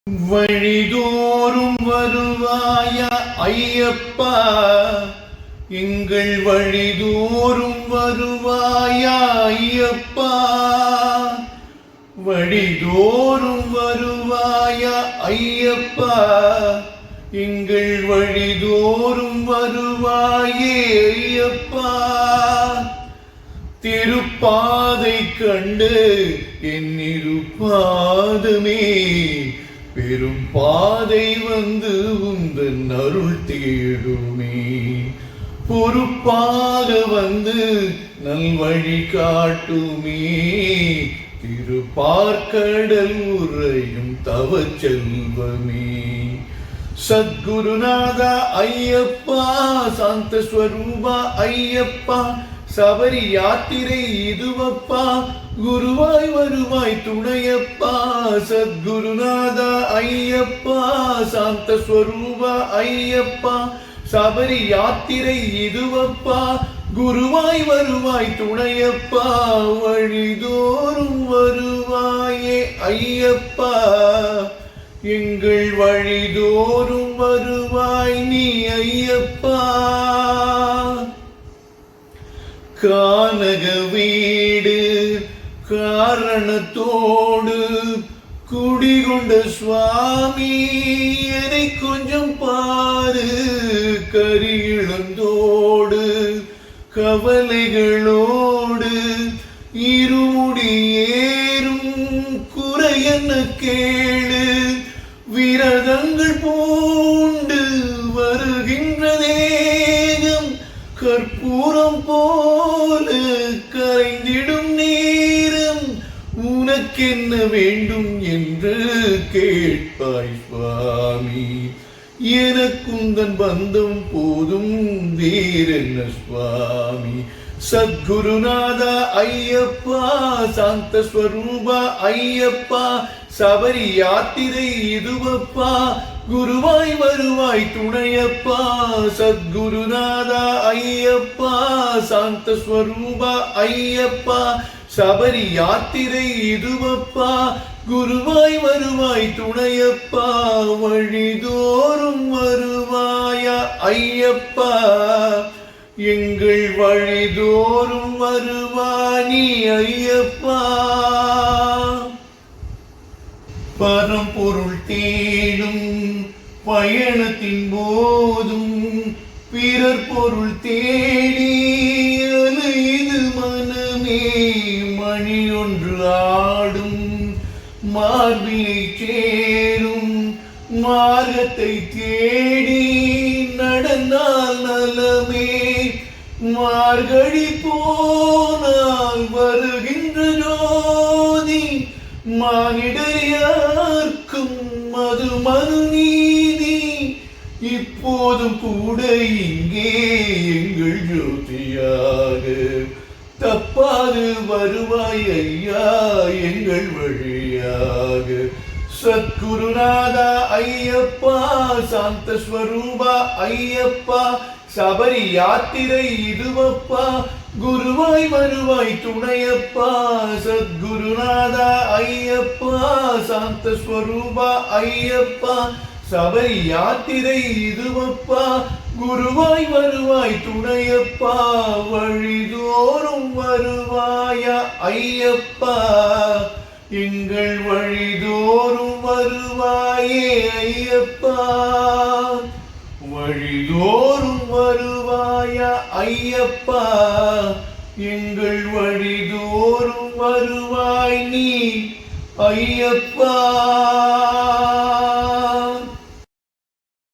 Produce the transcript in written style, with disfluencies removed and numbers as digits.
வழிதோறும் வருவாயா ஐயப்பா, எங்கள் வழிதோறும் வருவாயா ஐயப்பா, வழிதோறும் வருவாயா ஐயப்பா, எங்கள் வழிதோறும் வருவாயே ஐயப்பா. திருப்பாதை கண்டு என் இருப்பாதமே பெரும் பாதை வந்து உந்தன் அருள் தேடுமே. பொறுப்பாக வந்து நல்வழி காட்டுமே. திருப்பார்கடல் உறையும் தவச்செல்வமே. சத்குருநாதா ஐயப்பா, சாந்த ஸ்வரூபா ஐயப்பா, சபரி யாத்திரை இதுவப்பா, குருவாய் வருவாய் துணையப்பா. சத்குருநாதா ஐயப்பா, சாந்த ஸ்வரூபா ஐயப்பா, சபரி யாத்திரை இதுவப்பா, குருவாய் வருவாய் துணையப்பா. வழிதோறும் வருவாயே ஐயப்பா, எங்கள் வழிதோறும் வருவாய் நீ ஐயப்பா. கானக வீடு காரணத்தோடு குடிகொண்ட சுவாமி, என்னை கொஞ்சம் பாரு. கரியிழந்தோடு கவலைகளோடு இருமுடி ஏறும் குறையென்ன கேளு. விரதங்கள் பூண்டு வருகின்ற தேகம் கற்பூரம் போல கரைந்திடும் நேரம், உனக்கென்ன வேண்டும் என்று கேட்பாய் சுவாமி. எனக்குந்தன் பந்தம் போதும் வேறென்ன சுவாமி. சத்குருநாதா ஐயப்பா, சாந்த ஸ்வரூபா ஐயப்பா, சபரி யாத்திரை இதுவப்பா, குருவாய் வருவாய் துணையப்பா. சத்குருநாதா ஐயப்பா, சாந்த ஸ்வரூபா ஐயப்பா, சபரி யாத்திரை இதுவப்பா, குருவாய் வருவாய் துணையப்பா. வழிதோறும் வருவாயா ஐயப்பா, எங்கள் வழிதோறும் வருவானி ஐயப்பா. பரம்பொருள் தேடும் பயணத்தின் போதும் பிறர் பொருள் தேடி அலைது மனமே. மணி ஒன்று ஆடும் மார்பினை சேரும் மார்க்கத்தை தேடி நடந்தால் நலமே. மார்கழி போனால் வருகின்ற ஜோதி, மானிடையார்க்கும் அது மறுநீதி. இப்போதும் கூட இங்கே எங்கள் ஜோதியாக தப்பாது வருவாய் ஐயா எங்கள் வழியாக. சத்குருநாதா ஐயப்பா, சாந்த ஸ்வரூபா ஐயப்பா, சபரி யாத்திரை இதுவப்பா, குருவாய் வருவாய் துணையப்பா. சத்குருநாதா ஐயப்பா, சாந்த ஸ்வரூபா ஐயப்பா, சபரி யாத்திரை இதுவப்பா, குருவாய் வருவாய் துணையப்பா. வழிதோறும் வருவாயா ஐயப்பா, எங்கள் வழிதோறும் வருவாயே ஐயப்பா. வழிதோறும் வருவாயா ஐயப்பா, எங்கள் வழிதோறும் வருவாய் நீ ஐயப்பா.